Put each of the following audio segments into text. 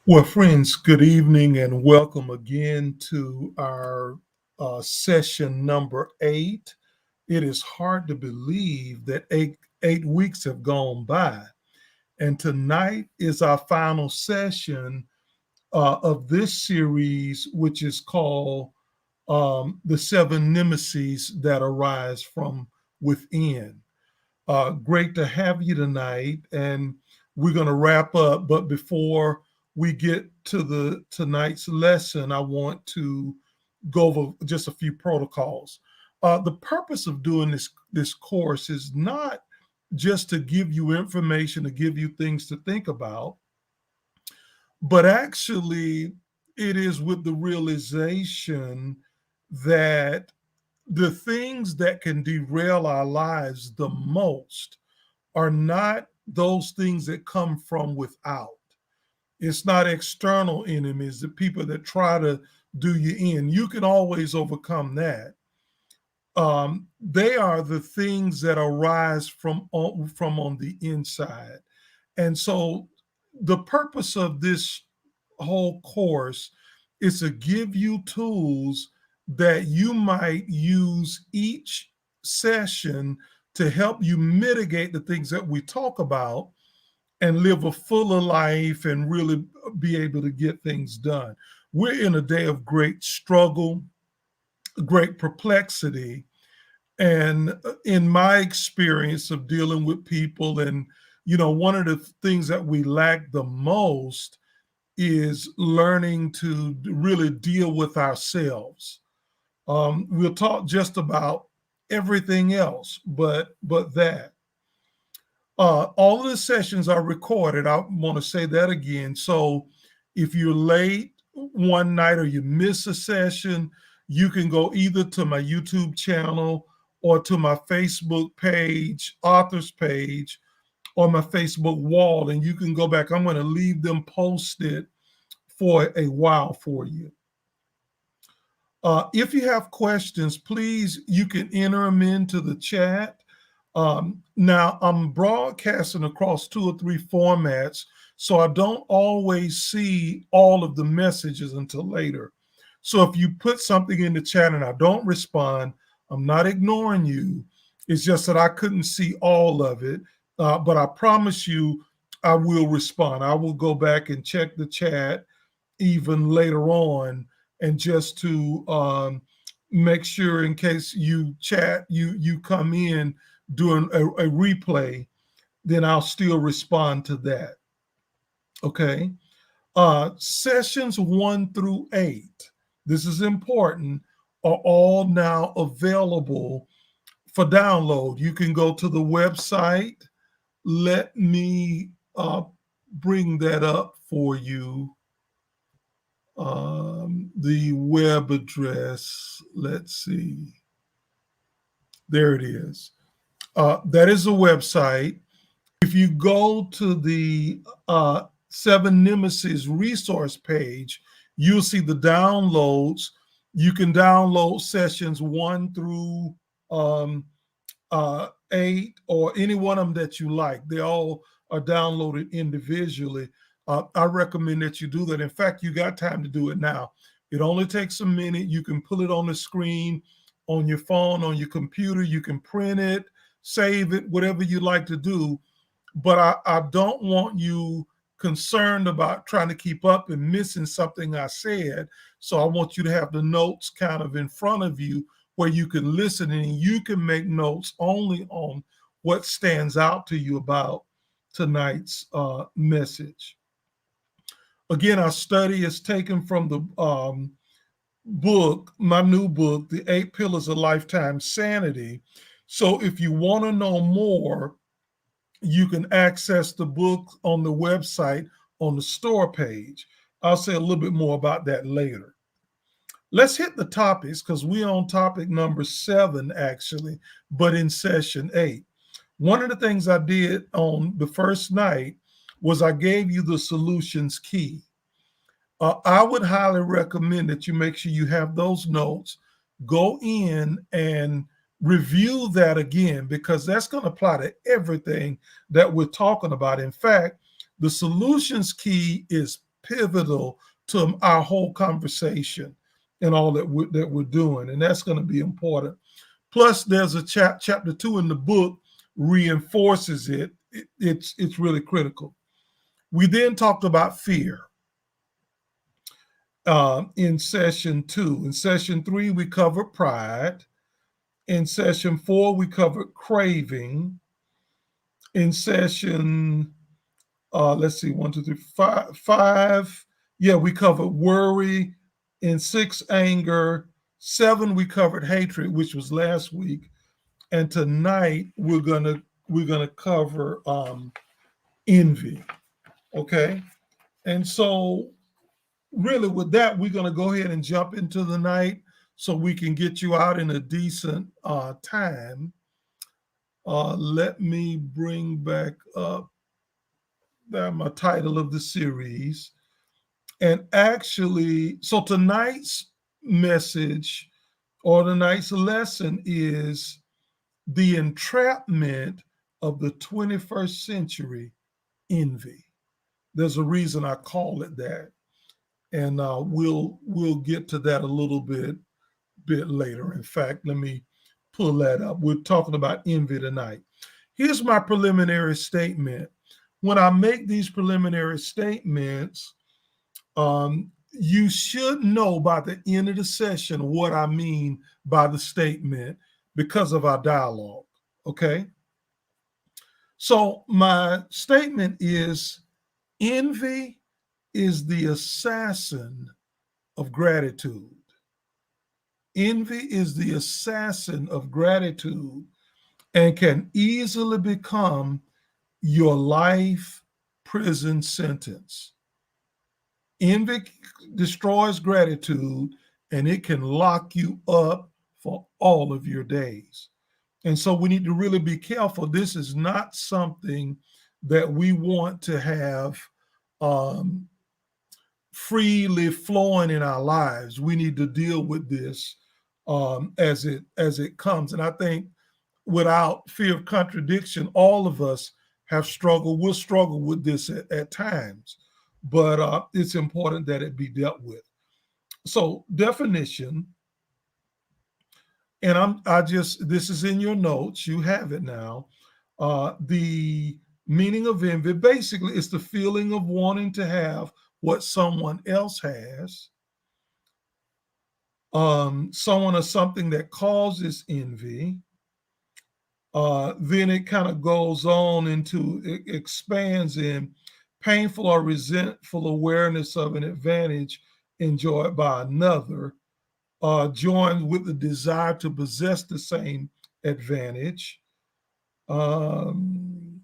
Well, friends, good evening and welcome again to our session number 8. It is hard to believe that eight weeks have gone by, and tonight is our final session of this series, which is called The Seven Nemesis That Arise from Within. Great to have you tonight, and we're going to wrap up. But before we get to the tonight's lesson, I want to go over just a few protocols. The purpose of doing this course is not just to give you information, to give you things to think about, but actually it is with the realization that the things that can derail our lives the most are not those things that come from without. It's not external enemies, the people that try to do you in. You can always overcome that. They are the things that arise from on the inside. And so the purpose of this whole course is to give you tools that you might use each session to help you mitigate the things that we talk about and live a fuller life and really be able to get things done. We're in a day of great struggle, great perplexity. And in my experience of dealing with people, and one of the things that we lack the most is learning to really deal with ourselves. We'll talk just about everything else, but that. All of the sessions are recorded. I want to say that again. So if you're late one night or you miss a session, you can go either to my YouTube channel or to my Facebook page, author's page, or my Facebook wall, and you can go back. I'm going to leave them posted for a while for you. If you have questions, please, you can enter them into the chat. Now, I'm broadcasting across 2 or 3 formats, so I don't always see all of the messages until later. So if you put something in the chat and I don't respond, I'm not ignoring you. It's just that I couldn't see all of it. But I promise you, I will respond. I will go back and check the chat even later on, and just to make sure in case you chat, you come in doing a replay, then I'll still respond to that. Okay. Sessions 1 through 8, this is important, are all now available for download. You can go to the website. Let me bring that up for you. The web address, let's see. There it is. That is the website. If you go to the Seven Nemesis resource page, you'll see the downloads. You can download sessions 1 through 8, or any one of them that you like. They all are downloaded individually. I recommend that you do that. In fact, you got time to do it now. It only takes a minute. You can pull it on the screen, on your phone, on your computer. You can print it, save it, whatever you like to do. But I don't want you concerned about trying to keep up and missing something I said. So I want you to have the notes kind of in front of you where you can listen and you can make notes only on what stands out to you about tonight's message. Again, our study is taken from the book, my new book, The 8 Pillars of Lifetime Sanity. So if you want to know more, you can access the book on the website on the store page. I'll say a little bit more about that later. Let's hit the topics because we're on topic number 7, actually, but in session 8. One of the things I did on the first night was I gave you the solutions key. I would highly recommend that you make sure you have those notes, go in and review that again, because that's going to apply to everything that we're talking about. In fact, the solutions key is pivotal to our whole conversation and all that we're doing, and that's going to be important. Plus, there's a chapter 2 in the book reinforces it. It's really critical. We then talked about fear in session 2. In session 3, we covered pride. In session 4, we covered craving. In session, let's see, 1, 2, 3, 5. Yeah, we covered worry. In 6, anger. 7, we covered hatred, which was last week. And tonight we're gonna cover envy. Okay, and so really with that, we're gonna go ahead and jump into the night so we can get you out in a decent time. Let me bring back up that my title of the series. And actually, so tonight's message or tonight's lesson is the entrapment of the 21st century, envy. There's a reason I call it that, and we'll get to that a little bit later. In fact, let me pull that up. We're talking about envy tonight. Here's my preliminary statement. When I make these preliminary statements, you should know by the end of the session what I mean by the statement because of our dialogue. Okay? So, my statement is envy is the assassin of gratitude. Envy is the assassin of gratitude and can easily become your life prison sentence. Envy destroys gratitude and it can lock you up for all of your days. And so we need to really be careful. This is not something that we want to have um, freely flowing in our lives. We need to deal with this as it comes. And I think without fear of contradiction, all of us have struggled. We'll struggle with this at times, but it's important that it be dealt with. So definition, and I just this is in your notes. You have it now. The meaning of envy basically is the feeling of wanting to have what someone else has. Someone or something that causes envy. Then it kind of goes on into it expands in painful or resentful awareness of an advantage enjoyed by another, joined with the desire to possess the same advantage. Um,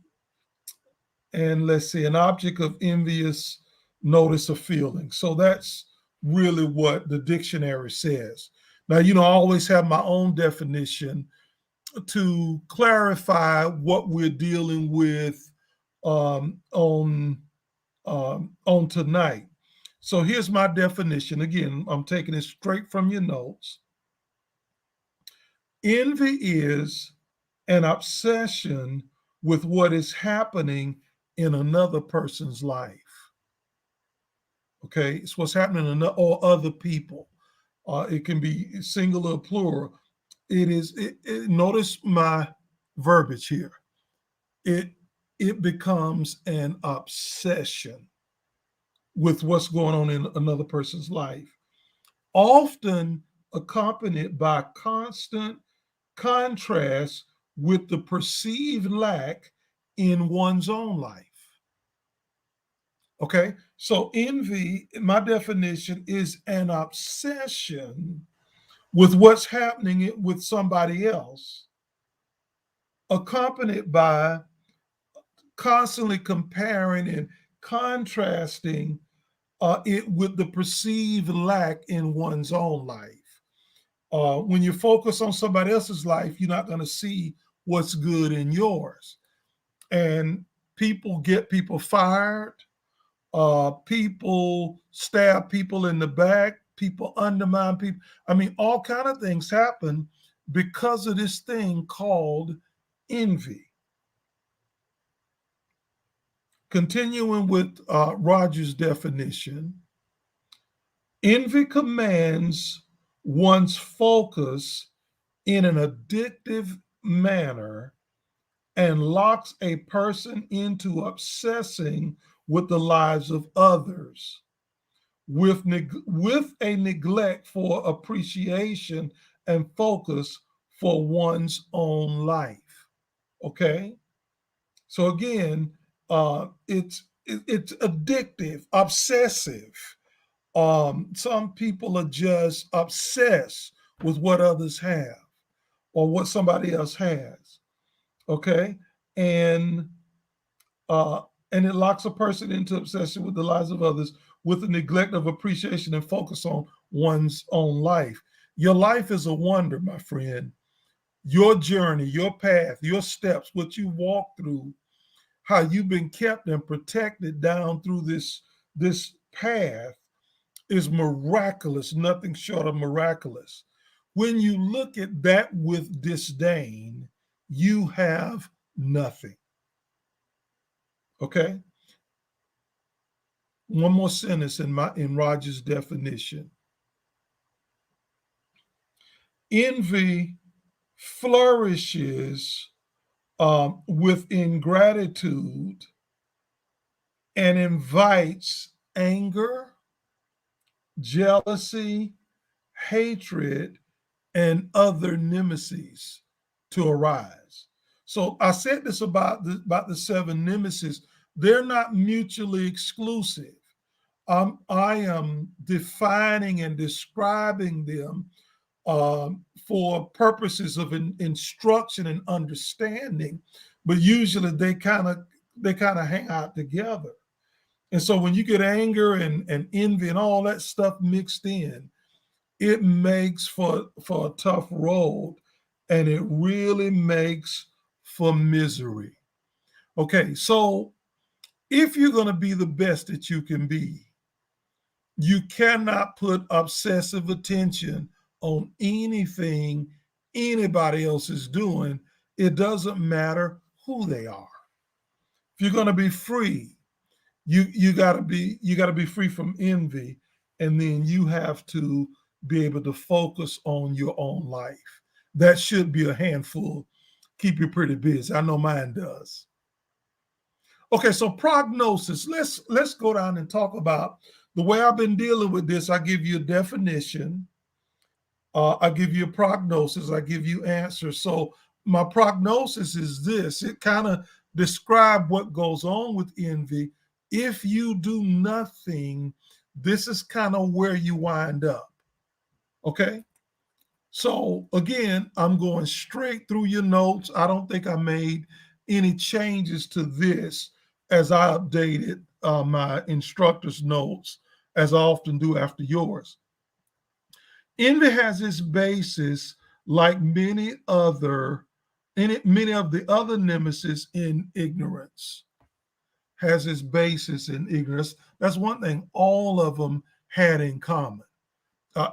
and let's see, an object of envious notice or feeling. So that's really what the dictionary says. Now, I always have my own definition to clarify what we're dealing with on tonight. So here's my definition. Again, I'm taking it straight from your notes. Envy is an obsession with what is happening in another person's life. Okay, it's what's happening in or other people. It can be singular or plural. Notice my verbiage here. It it becomes an obsession with what's going on in another person's life, often accompanied by constant contrast with the perceived lack in one's own life. Okay, so envy, my definition, is an obsession with what's happening with somebody else, accompanied by constantly comparing and contrasting it with the perceived lack in one's own life. When you focus on somebody else's life, you're not going to see what's good in yours. And people get people fired, people stab people in the back, people undermine people. I mean, all kind of things happen because of this thing called envy. Continuing with Roger's definition, envy commands one's focus in an addictive manner and locks a person into obsessing with the lives of others with a neglect for appreciation and focus for one's own life. Okay? So again, it's addictive, obsessive. Some people are just obsessed with what others have or what somebody else has. Okay, and uh, and it locks a person into obsession with the lives of others with the neglect of appreciation and focus on one's own life. Your life is a wonder, my friend. Your journey, your path, your steps, what you walk through, how you've been kept and protected down through this path is miraculous, nothing short of miraculous. When you look at that with disdain, you have nothing. Okay? One more sentence in Roger's definition. Envy flourishes with ingratitude and invites anger, jealousy, hatred, and other nemesis to arise. So I said this about the seven nemesis. They're not mutually exclusive. I am defining and describing them for purposes of instruction and understanding, but usually they kind of hang out together. And so when you get anger and envy and all that stuff mixed in, it makes for a tough road, and it really makes for misery. Okay, so if you're going to be the best that you can be, you cannot put obsessive attention on anything anybody else is doing. It doesn't matter who they are. If you're going to be free, you got to be free from envy, and then you have to be able to focus on your own life. That should be a handful. Keep you pretty busy. I know mine does. Okay, so prognosis. Let's go down and talk about the way I've been dealing with this. I give you a definition. I give you a prognosis. I give you answers. So my prognosis is this. It kind of describes what goes on with envy. If you do nothing, this is kind of where you wind up. Okay. So again, I'm going straight through your notes. I don't think I made any changes to this as I updated my instructor's notes, as I often do after yours. Envy has its basis, like many of the other nemesis, in ignorance. Has its basis in ignorance. That's one thing all of them had in common.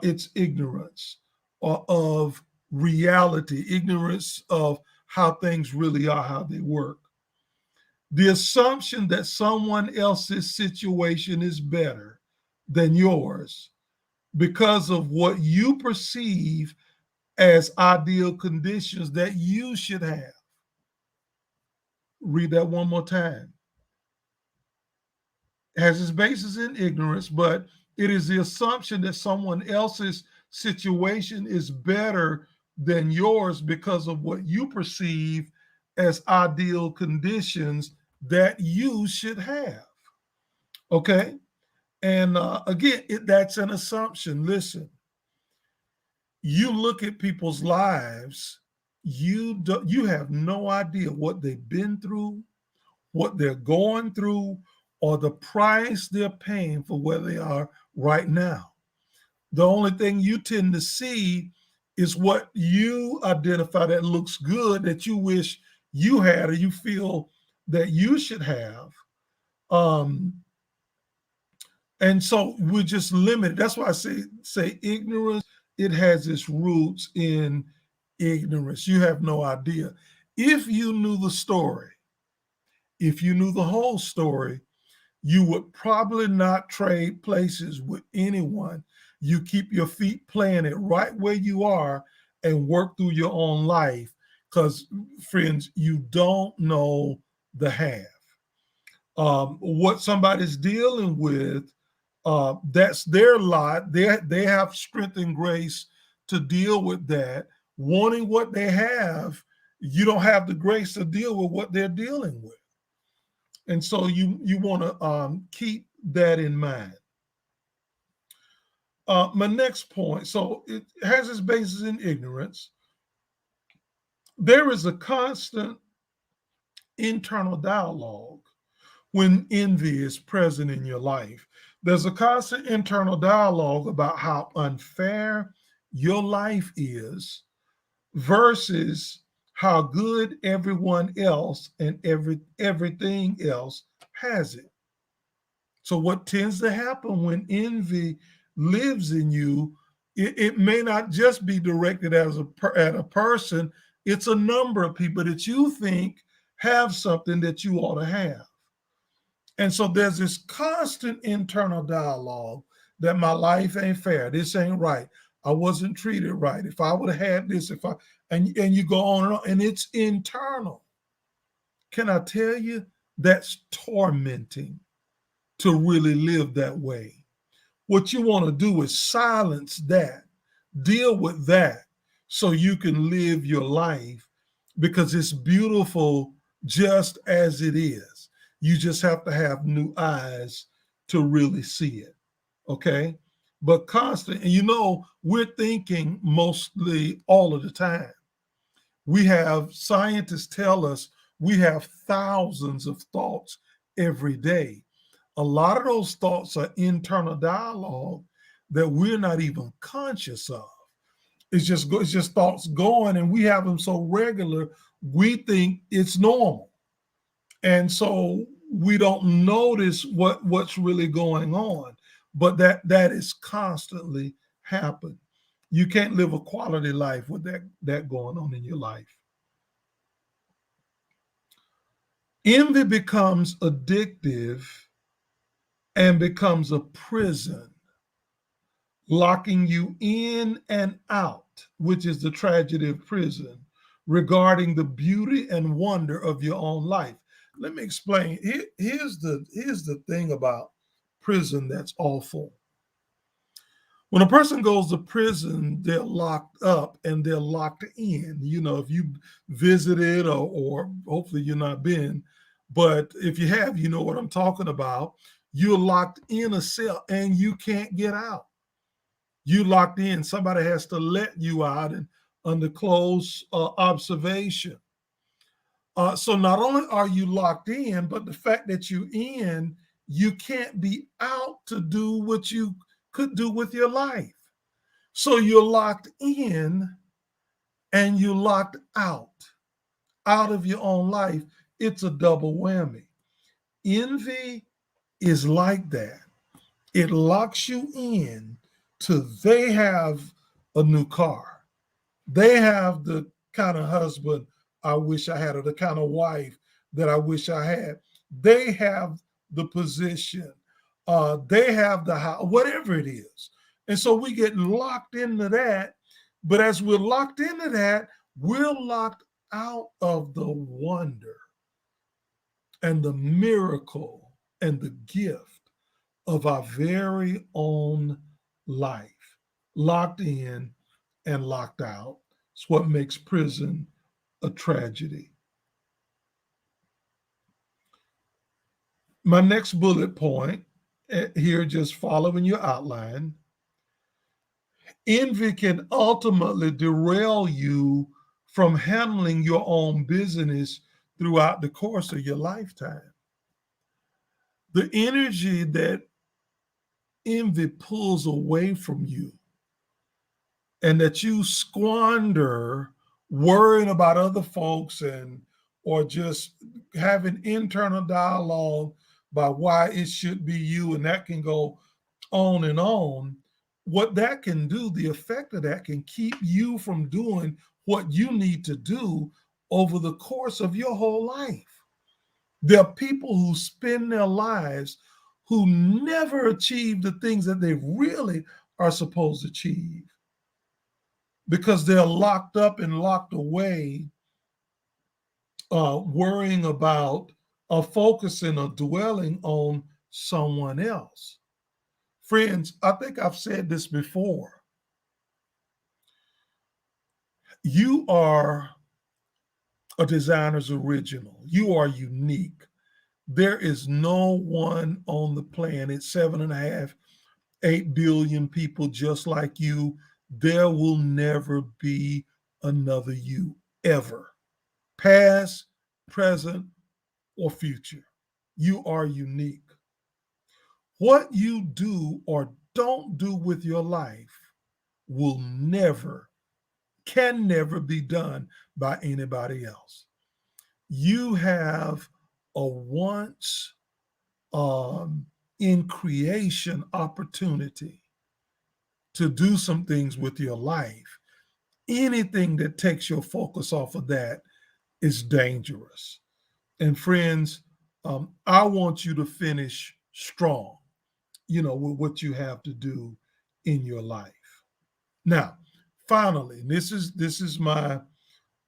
It's ignorance of reality, ignorance of how things really are, how they work. The assumption that someone else's situation is better than yours because of what you perceive as ideal conditions that you should have. Read that one more time. Has its basis in ignorance, but it is the assumption that someone else's situation is better than yours because of what you perceive as ideal conditions that you should have. Okay. And again, that's an assumption. Listen, you look at people's lives, you have no idea what they've been through, what they're going through, or the price they're paying for where they are right now. The only thing you tend to see is what you identify that looks good, that you wish you had or you feel that you should have. Um, and so we're just limited. That's why I say ignorance, it has its roots in ignorance. You have no idea. If you knew the story, if you knew the whole story, you would probably not trade places with anyone. You keep your feet planted right where you are and work through your own life because, friends, you don't know the half. What somebody's dealing with, that's their lot. They have strength and grace to deal with that. Wanting what they have, you don't have the grace to deal with what they're dealing with. And so you want to keep that in mind. My next point, so it has its basis in ignorance. There is a constant internal dialogue when envy is present in your life. There's a constant internal dialogue about how unfair your life is versus how good everyone else and everything else has it. So what tends to happen when envy lives in you, it may not just be directed at a person, it's a number of people that you think have something that you ought to have. And so there's this constant internal dialogue that my life ain't fair. This ain't right. I wasn't treated right. If I would have had this, if I and you go on, and it's internal. Can I tell you that's tormenting to really live that way? What you want to do is silence that, deal with that so you can live your life because it's beautiful just as it is. You just have to have new eyes to really see it. Okay. But constant, and we're thinking mostly all of the time. We have scientists tell us we have thousands of thoughts every day. A lot of those thoughts are internal dialogue that we're not even conscious of. It's just thoughts going, and we have them so regular, we think it's normal. And so we don't notice what's really going on. But that is constantly happening. You can't live a quality life with that going on in your life. Envy becomes addictive and becomes a prison, locking you in and out, which is the tragedy of prison, regarding the beauty and wonder of your own life. Let me explain. Here's the thing about prison that's awful. When a person goes to prison, they're locked up and they're locked in. If you visited or hopefully you're not been, but if you have, you know what I'm talking about. You're locked in a cell and you can't get out. You locked in. Somebody has to let you out and under close observation. So not only are you locked in, but the fact that you're in, you can't be out to do what you could do with your life. So you're locked in and you're locked out of your own life. It's a double whammy. Envy is like that. It locks you in till they have a new car. They have the kind of husband I wish I had, or the kind of wife that I wish I had. They have the position. They have the house, whatever it is. And so we get locked into that. But as we're locked into that, we're locked out of the wonder and the miracle and the gift of our very own life, locked in and locked out. It's what makes prison a tragedy. My next bullet point here, just following your outline, envy can ultimately derail you from handling your own business throughout the course of your lifetime. The energy that envy pulls away from you and that you squander worrying about other folks or just having internal dialogue about why it should be you, and that can go on and on. What that can do, the effect of that can keep you from doing what you need to do over the course of your whole life. There are people who spend their lives who never achieve the things that they really are supposed to achieve because they're locked up and locked away, worrying about or focusing or dwelling on someone else. Friends, I think I've said this before. You are a designer's original. You are unique. There is no one on the planet, 7.5, 8 billion people just like you. There will never be another you, ever. Past, present, or future. You are unique. What you do or don't do with your life will never, can never be done by anybody else. You have a once in creation opportunity to do some things with your life. Anything that takes your focus off of that is dangerous. And friends, I want you to finish strong, with what you have to do in your life. Now, finally, this is my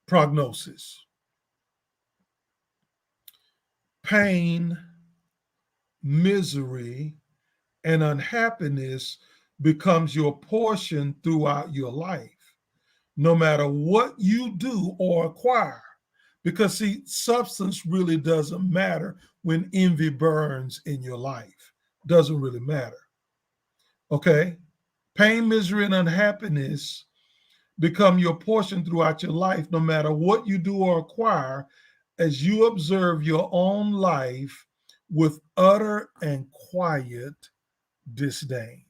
prognosis. Pain, misery, and unhappiness becomes your portion throughout your life, no matter what you do or acquire. Because, see, substance really doesn't matter when envy burns in your life. Doesn't really matter. Okay? Pain, misery, and unhappiness become your portion throughout your life, no matter what you do or acquire, as you observe your own life with utter and quiet disdain.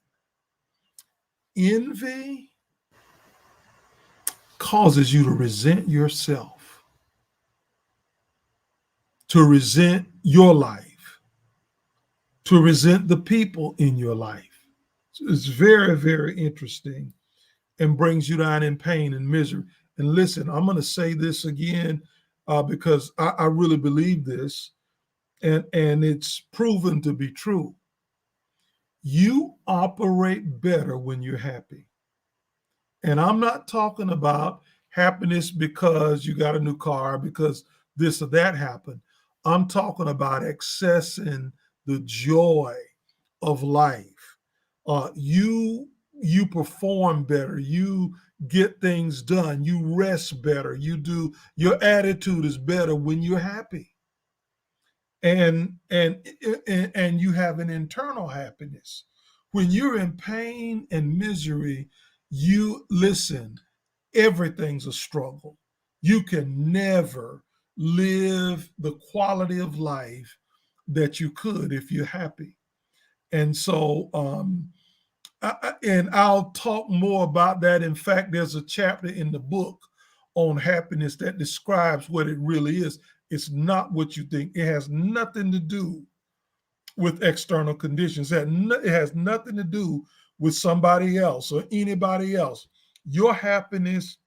Envy causes you to resent yourself, to resent your life, to resent the people in your life. So it's very, very interesting and brings you down in pain and misery. And listen, I'm going to say this again because I really believe this, and it's proven to be true. You operate better when you're happy. And I'm not talking about happiness because you got a new car, because this or that happened. I'm talking about accessing the joy of life. You perform better. You get things done. You rest better. You do. Your attitude is better when you're happy, and you have an internal happiness. When you're in pain and misery, you listen. Everything's a struggle. You can never live the quality of life that you could if you're happy. And so, and I'll talk more about that. In fact, there's a chapter in the book on happiness that describes what it really is. It's not what you think. It has nothing to do with external conditions. It has nothing to do with somebody else or anybody else. Your happiness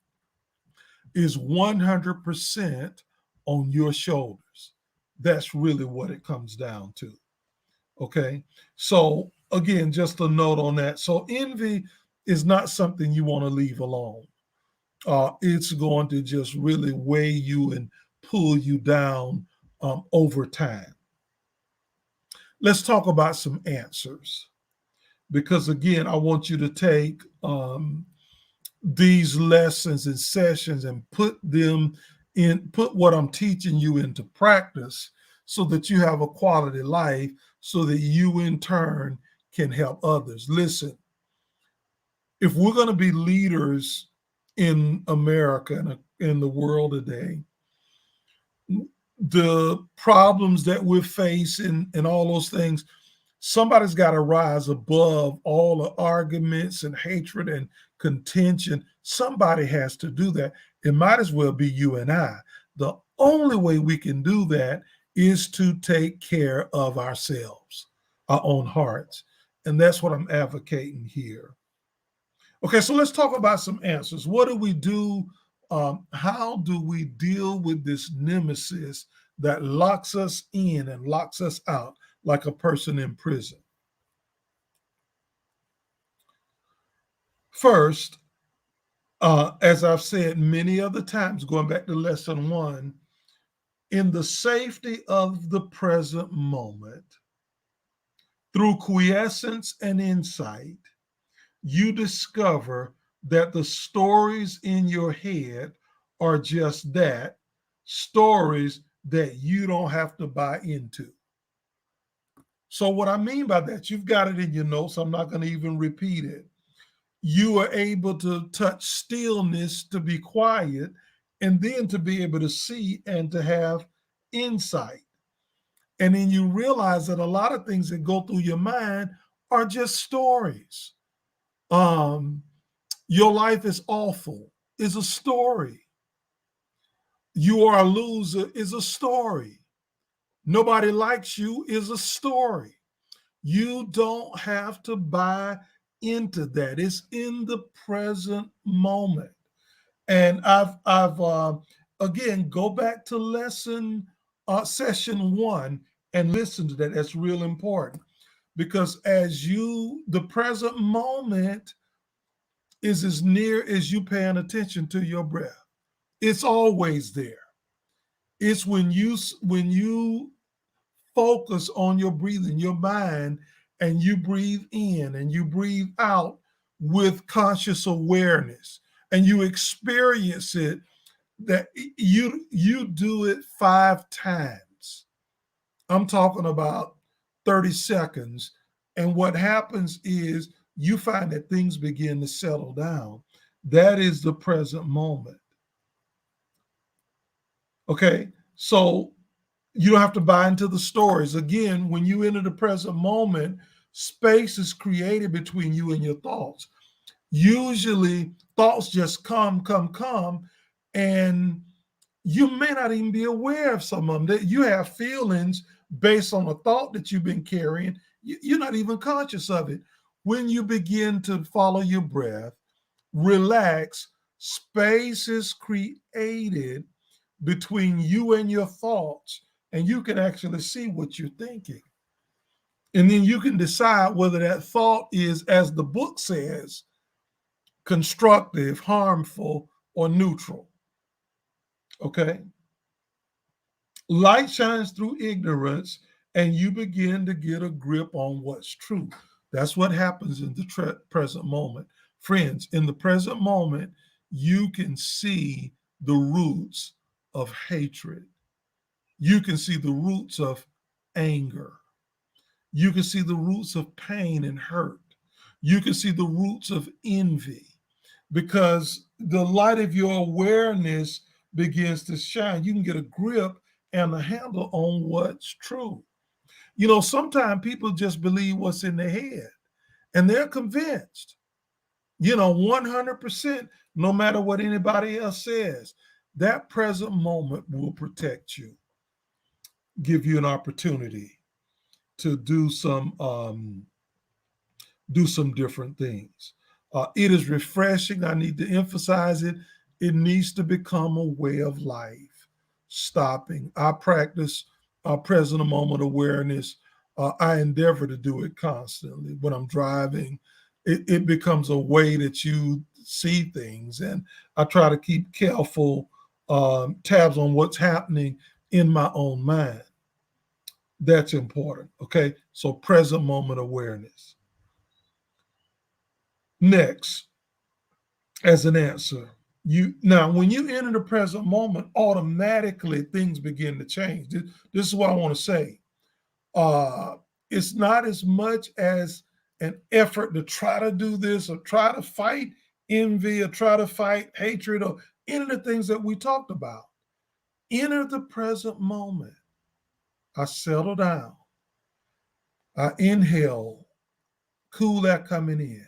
is 100% on your shoulders. That's really what it comes down to. Okay. So, again, just a note on that. So, envy is not something you want to leave alone. It's going to just really weigh you and pull you down over time. Let's talk about some answers because, again, I want you to take these lessons and sessions and put what I'm teaching you into practice so that you have a quality life, so that you in turn can help others. Listen, if we're going to be leaders in America and in the world today, the problems that we're facing and all those things, somebody's got to rise above all the arguments and hatred and contention. Somebody has to do that. It might as well be you and I. The only way we can do that is to take care of ourselves, our own hearts. And that's what I'm advocating here. Okay, so let's talk about some answers. What do we do? How do we deal with this nemesis that locks us in and locks us out like a person in prison. First, as I've said many other times, going back to lesson one, in the safety of the present moment, through quiescence and insight, you discover that the stories in your head are just that, stories that you don't have to buy into. So, what I mean by that, you've got it in your notes. I'm not going to even repeat it. You are able to touch stillness, to be quiet, and then to be able to see and to have insight. And then you realize that a lot of things that go through your mind are just stories. Um, your life is awful is a story. You are a loser is a story. Nobody likes you is a story. You don't have to buy into that. It's in the present moment. And I've again, go back to session one and listen to that. That's real important because the present moment is as near as you paying attention to your breath. It's always there. It's when you focus on your breathing, your mind, and you breathe in and you breathe out with conscious awareness, and you experience it. That you do it 5 times. I'm talking about 30 seconds. And what happens is you find that things begin to settle down. That is the present moment. Okay. So you don't have to buy into the stories. Again, when you enter the present moment, space is created between you and your thoughts. Usually, thoughts just come, and you may not even be aware of some of them. That you have feelings based on a thought that you've been carrying. You're not even conscious of it. When you begin to follow your breath, relax, space is created between you and your thoughts, and you can actually see what you're thinking. And then you can decide whether that thought is, as the book says, constructive, harmful, or neutral. Okay? Light shines through ignorance, and you begin to get a grip on what's true. That's what happens in the present moment. Friends, in the present moment, you can see the roots of hatred. You can see the roots of anger. You can see the roots of pain and hurt. You can see the roots of envy because the light of your awareness begins to shine. You can get a grip and a handle on what's true. You know, sometimes people just believe what's in their head and they're convinced, 100%, no matter what anybody else says. That present moment will protect you, give you an opportunity to do some different things. It is refreshing. I need to emphasize it. It needs to become a way of life. Stopping. I practice present moment awareness. I endeavor to do it constantly. When I'm driving, it becomes a way that you see things. And I try to keep careful tabs on what's happening in my own mind. That's important. Okay. So present moment awareness. Next, as an answer, when you enter the present moment, automatically things begin to change. This is what I want to say. Uh, it's not as much as an effort to try to do this or try to fight envy or try to fight hatred or any of the things that we talked about. Enter the present moment. I settle down. I inhale cool air coming in.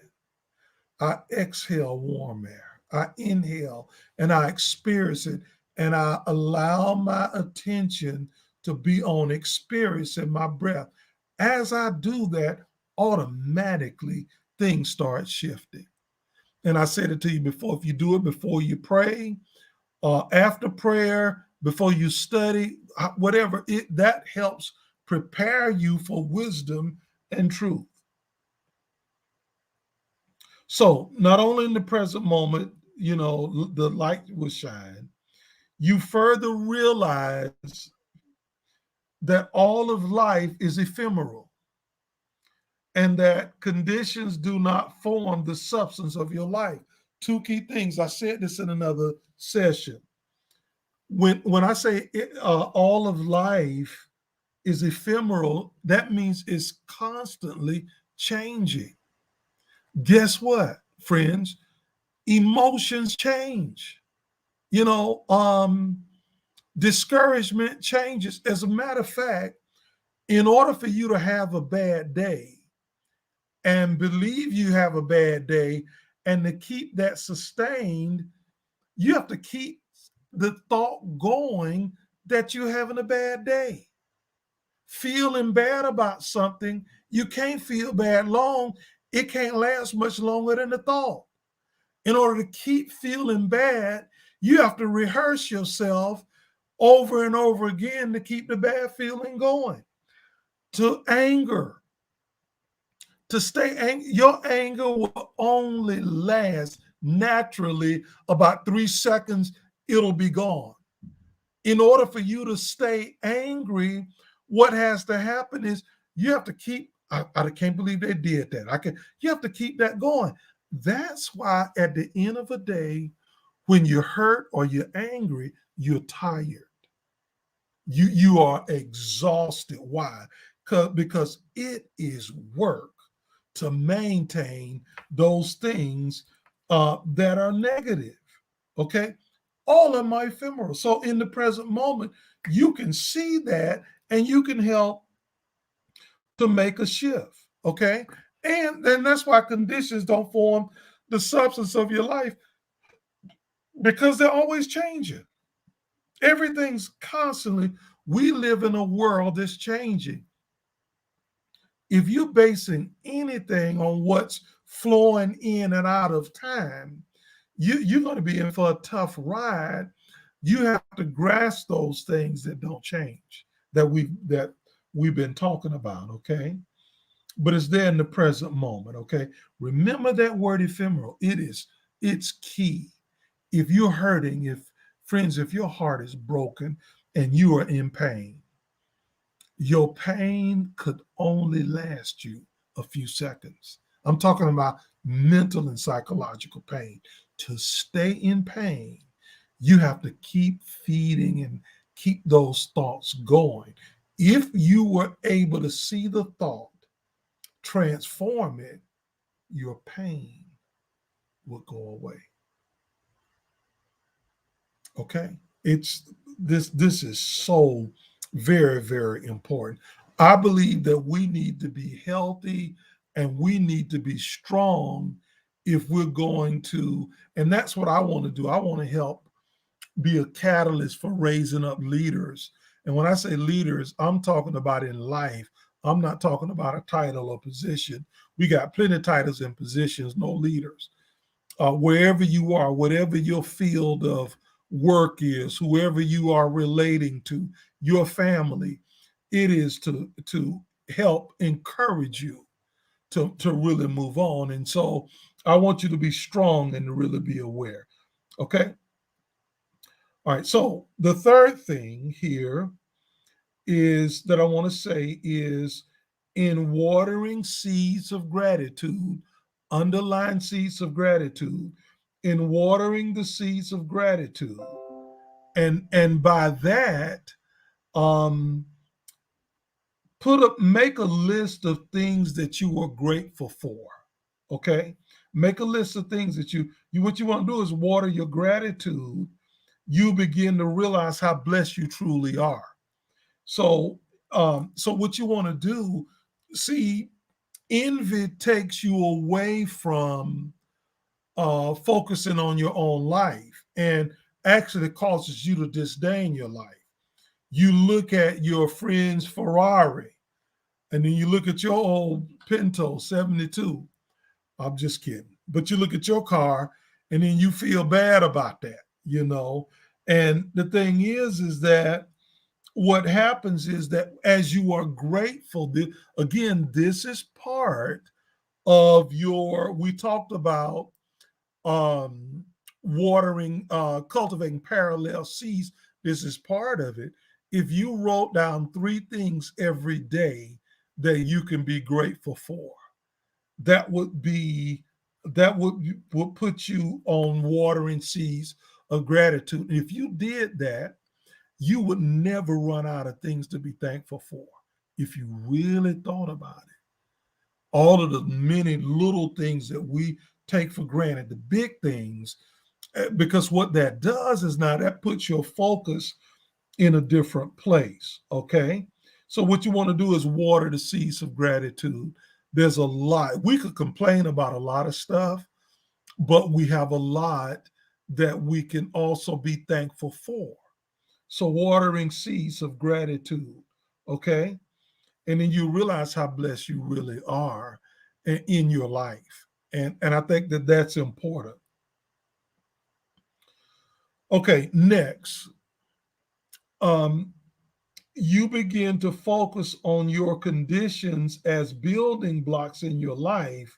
I exhale warm air. I inhale and I experience it, and I allow my attention to be on experiencing my breath. As I do that, automatically things start shifting. And I said it to you before, if you do it before you pray, after prayer, before you study, whatever, that helps prepare you for wisdom and truth. So not only in the present moment, the light will shine, you further realize that all of life is ephemeral and that conditions do not form the substance of your life. Two key things. I said this in another session. When I say all of life is ephemeral, that means it's constantly changing. Guess what, friends? Emotions change. You know, discouragement changes. As a matter of fact, in order for you to have a bad day and believe you have a bad day and to keep that sustained, you have to keep the thought going that you're having a bad day. Feeling bad about something, you can't feel bad long. It can't last much longer than the thought. In order to keep feeling bad, you have to rehearse yourself over and over again to keep the bad feeling going. To anger, to stay angry, your anger will only last naturally about 3 seconds, it'll be gone. In order for you to stay angry, what has to happen is you have to keep, I can't believe they did that. You have to keep that going. That's why at the end of the day, when you're hurt or you're angry, you're tired. You are exhausted. Why? Because it is work to maintain those things that are negative. Okay, all of my ephemeral. So in the present moment, you can see that and you can help to make a shift. Okay, and then that's why conditions don't form the substance of your life because they're always changing. Everything's constantly, we live in a world that's changing. If you're basing anything on what's flowing in and out of time, you're going to be in for a tough ride. You have to grasp those things that don't change that we've been talking about, okay? But it's there in the present moment, okay? Remember that word ephemeral. It's key. If you're hurting, if your heart is broken and you are in pain, your pain could only last you a few seconds. I'm talking about mental and psychological pain. To stay in pain, you have to keep feeding and keep those thoughts going. If you were able to see the thought, transform it, your pain will go away. Okay? It's this is so very, very important. I believe that we need to be healthy and we need to be strong if we're going to, and that's what I want to do. I want to help be a catalyst for raising up leaders. And when I say leaders, I'm talking about in life. I'm not talking about a title or position. We got plenty of titles and positions, no leaders. Wherever you are, whatever your field of work is, whoever you are relating to, your family, it is to help encourage you to really move on. And so I want you to be strong and to really be aware. Okay. All right. So the third thing here is that I want to say is in watering seeds of gratitude, underline seeds of gratitude, in watering the seeds of gratitude. And by that, um, make a list of things that you are grateful for. Okay. Make a list of things that you what you want to do is water your gratitude. You begin to realize how blessed you truly are. So, so what you want to do, see, envy takes you away from focusing on your own life and actually causes you to disdain your life. You look at your friend's Ferrari and then you look at your old Pinto 72. I'm just kidding. But you look at your car and then you feel bad about that, And the thing is that what happens is that as you are grateful, again, this is part of your, we talked about um, watering, cultivating parallel seeds. This is part of it. If you wrote down 3 things every day that you can be grateful for, that would be that would put you on watering seeds of gratitude. If you did that, you would never run out of things to be thankful for if you really thought about it. All of the many little things that we take for granted, the big things, because what that does is now that puts your focus in a different place. Okay. So, what you want to do is water the seeds of gratitude. There's a lot. We could complain about a lot of stuff, but we have a lot that we can also be thankful for. So, watering seeds of gratitude. Okay. And then you realize how blessed you really are in your life. And I think that that's important. Okay, next, um, you begin to focus on your conditions as building blocks in your life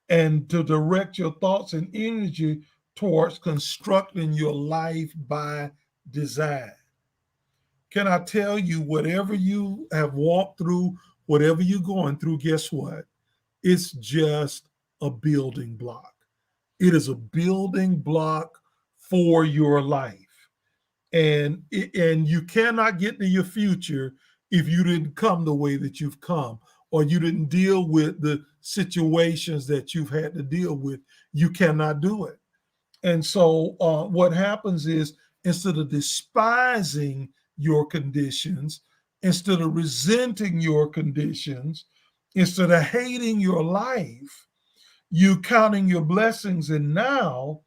and to direct your thoughts and energy towards constructing your life by design. Can I tell you, whatever you have walked through, whatever you're going through, guess what? It's just a building block. It is a building block for your life. And you cannot get to your future if you didn't come the way that you've come, or you didn't deal with the situations that you've had to deal with. You cannot do it. And so what happens is, instead of despising your conditions, instead of resenting your conditions, instead of hating your life, you counting your blessings, and now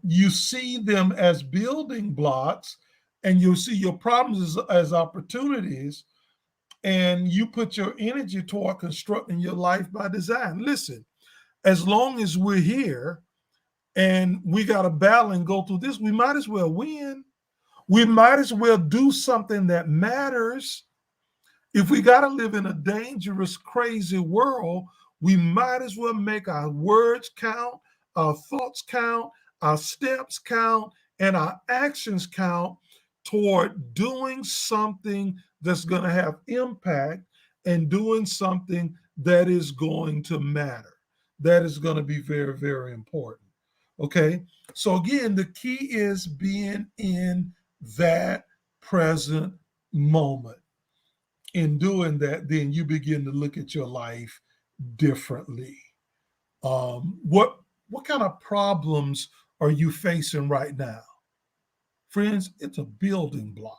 you see them as building blocks, and you see your problems as opportunities, and you put your energy toward constructing your life by design. Listen, as long as we're here and we got to battle and go through this, we might as well win. We might as well do something that matters. If we got to live in a dangerous, crazy world, we might as well make our words count, our thoughts count, our steps count, and our actions count toward doing something that's going to have impact and doing something that is going to matter. That is going to be very, very important. Okay. So, again, the key is being in that present moment. In doing that, then you begin to look at your life differently. What kind of problems are you facing right now? Friends, it's a building block.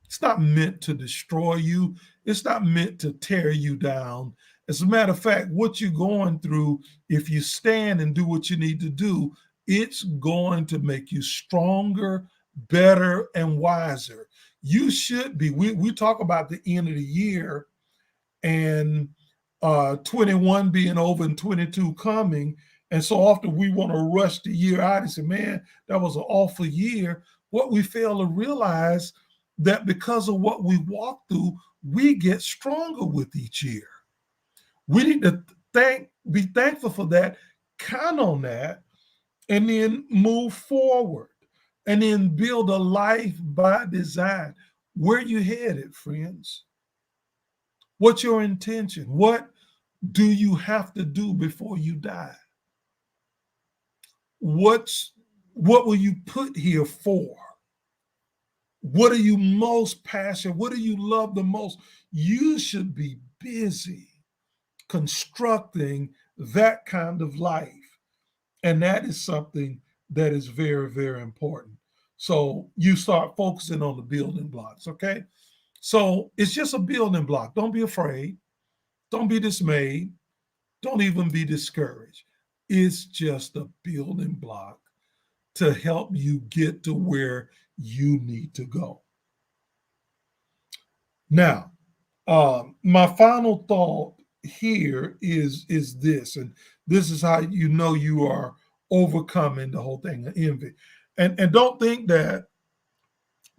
It's not meant to destroy you. It's not meant to tear you down. As a matter of fact, what you're going through, if you stand and do what you need to do, it's going to make you stronger, better, and wiser. You should be. We talk about the end of the year and 21 being over and 22 coming. And so often we want to rush the year out and say, man, that was an awful year. What we fail to realize that because of what we walk through, we get stronger with each year. We need to be thankful for that, count on that, and then move forward and then build a life by design. Where you headed, friends? What's your intention? What do you have to do before you die? What will you put here for? What are you most passionate? What do you love the most? You should be busy constructing that kind of life. And that is something that is very, very important. So you start focusing on the building blocks, okay? So it's just a building block. Don't be afraid. Don't be dismayed. Don't even be discouraged. It's just a building block to help you get to where you need to go. Now, my final thought here is this, and this is how you know you are overcoming the whole thing of envy. And don't think that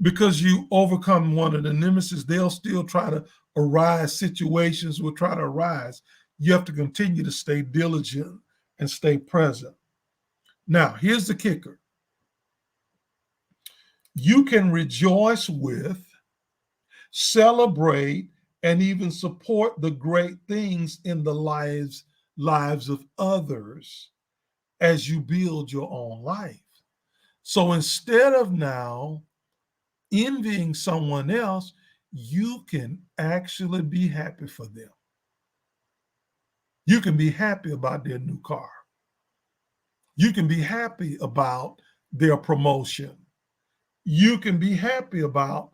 because you overcome one of the nemesis, they'll still try to arise. Situations will try to arise. You have to continue to stay diligent and stay present. Now, here's the kicker. You can rejoice with, celebrate, and even support the great things in the lives of others as you build your own life. So instead of now envying someone else, you can actually be happy for them. You can be happy about their new car. You can be happy about their promotion. You can be happy about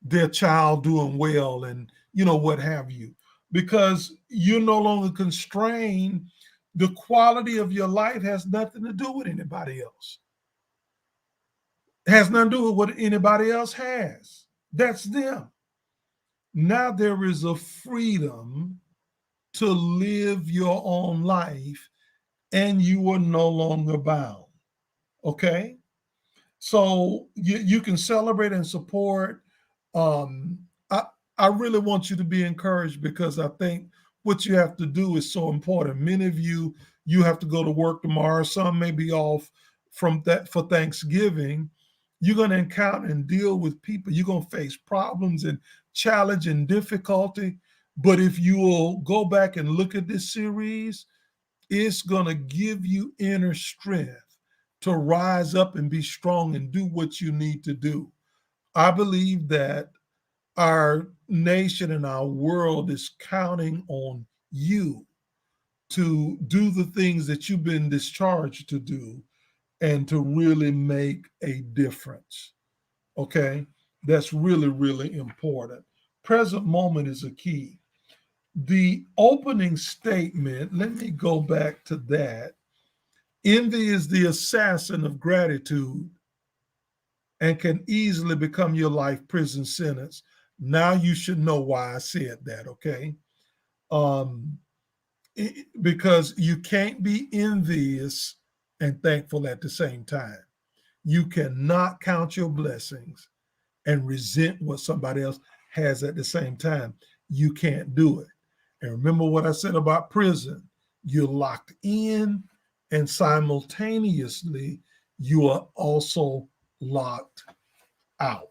their child doing well and what have you, because you're no longer constrained. The quality of your life has nothing to do with anybody else. It has nothing to do with what anybody else has. That's them. Now there is a freedom to live your own life, and you are no longer bound. Okay? So you can celebrate and support. Um, I, I really want you to be encouraged, because I think what you have to do is so important. Many of you have to go to work tomorrow. Some may be off from that for Thanksgiving. You're going to encounter and deal with people. You're going to face problems and challenge and difficulty. But if you will go back and look at this series, it's going to give you inner strength to rise up and be strong and do what you need to do. I believe that our nation and our world is counting on you to do the things that you've been discharged to do and to really make a difference. Okay? That's really, really important. Present moment is a key. The opening statement, let me go back to that. Envy is the assassin of gratitude and can easily become your life prison sentence. Now you should know why I said that, okay? Um, because you can't be envious and thankful at the same time. You cannot count your blessings and resent what somebody else has at the same time. You can't do it. And remember what I said about prison. You're locked in, and simultaneously, you are also locked out.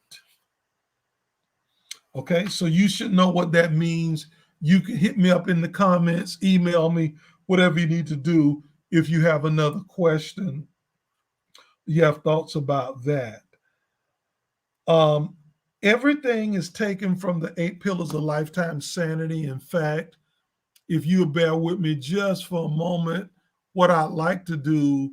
Okay, so you should know what that means. You can hit me up in the comments, email me, whatever you need to do. If you have another question, you have thoughts about that. Um, Everything is taken from the 8 Pillars of Lifetime Sanity. In fact, if you bear with me just for a moment, what I'd like to do,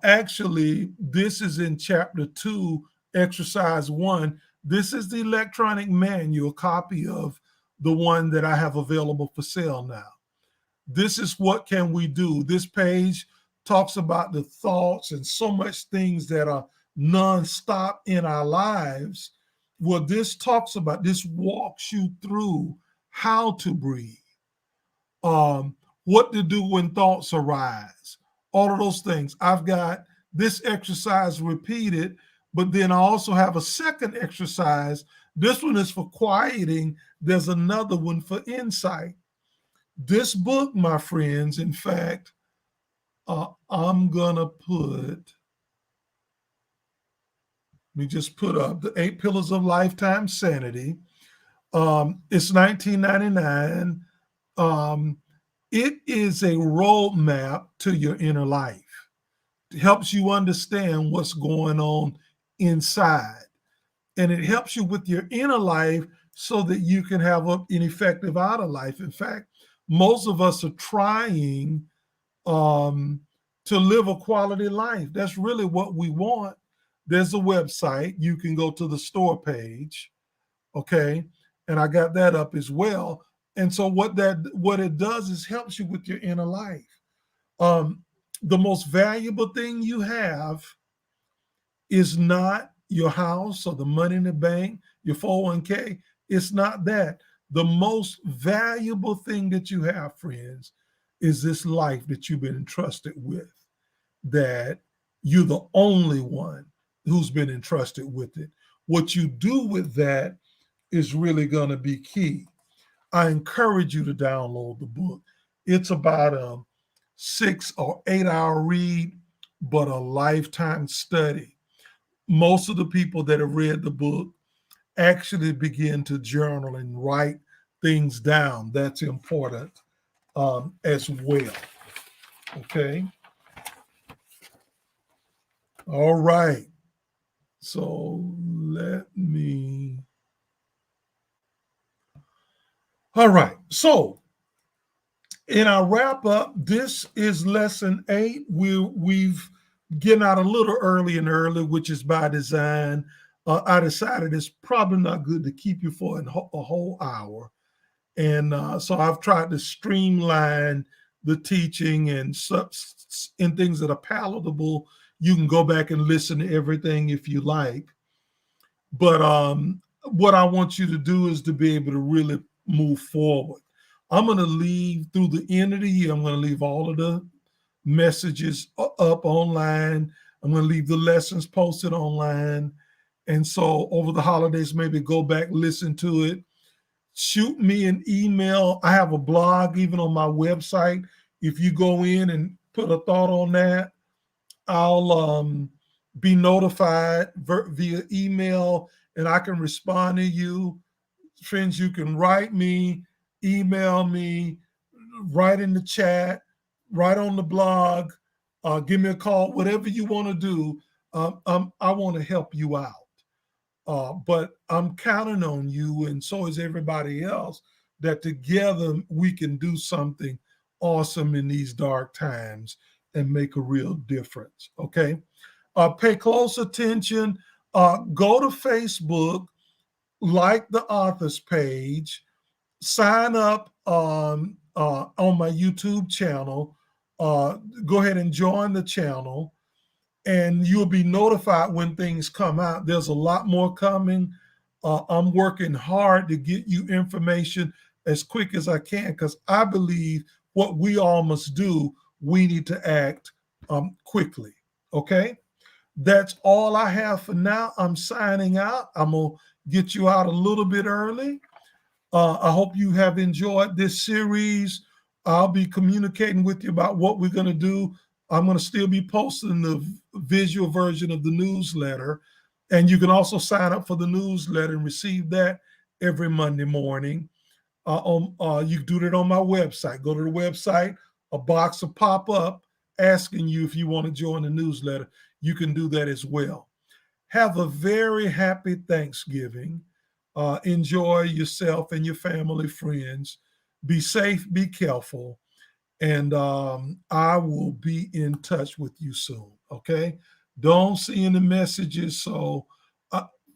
actually, this is in chapter 2, exercise 1. This is the electronic manual copy of the one that I have available for sale now. This is what can we do. This page talks about the thoughts and so much things that are nonstop in our lives. Well, this walks you through how to breathe, what to do when thoughts arise, all of those things. I've got this exercise repeated, but then I also have a second exercise. This one is for quieting. There's another one for insight. This book, my friends, in fact, I'm gonna let me just put up the 8 Pillars of Lifetime Sanity. It's $19.99. It is a roadmap to your inner life. It helps you understand what's going on inside. And it helps you with your inner life so that you can have an effective outer life. In fact, most of us are trying to live a quality life. That's really what we want. There's a website. You can go to the store page, okay? And I got that up as well. And so what it does is helps you with your inner life. The most valuable thing you have is not your house or the money in the bank, your 401k. It's not that. The most valuable thing that you have, friends, is this life that you've been entrusted with, that You're the only one who's been entrusted with it. What you do with that is really going to be key. I encourage you to download the book. It's about a 6 or 8 hour read, but a lifetime study. Most of the people that have read the book actually begin to journal and write things down. That's important as well. Okay. All right. So let me. All right. So in our wrap up, this is lesson 8. We've getting out a little early and early, which is by design. I decided it's probably not good to keep you for a whole hour. And so I've tried to streamline the teaching and in things that are palatable. You can go back and listen to everything if you like. But what I want you to do is to be able to really move forward. I'm going to leave through the end of the year. I'm going to leave all of the messages up online. I'm going to leave the lessons posted online. And so over the holidays, maybe go back, listen to it. Shoot me an email. I have a blog even on my website. If you go in and put a thought on that, I'll be notified via email and I can respond to you. Friends, you can write me, email me, write in the chat, write on the blog, give me a call, whatever you want to do. I want to help you out. But I'm counting on you, and so is everybody else, that together we can do something awesome in these dark times and make a real difference. Okay. Pay close attention. Go to Facebook, like the author's page, sign up on my YouTube channel. Go ahead and join the channel, and you'll be notified when things come out. There's a lot more coming. I'm working hard to get you information as quick as I can because I believe what we all must do, we need to act quickly. Okay? That's all I have for now. I'm signing out. I'm going to get you out a little bit early. I hope you have enjoyed this series. I'll be communicating with you about what we're going to do. I'm going to still be posting the visual version of the newsletter. And you can also sign up for the newsletter and receive that every Monday morning. You can do that on my website. Go to the website, a box will pop up asking you if you want to join the newsletter. You can do that as well. Have a very happy Thanksgiving. Enjoy yourself and your family, friends. Be safe, be careful. And I will be in touch with you soon. Okay. Don't see any messages. So,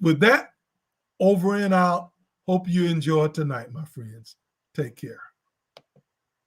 with that, over and out. Hope you enjoy tonight, my friends. Take care.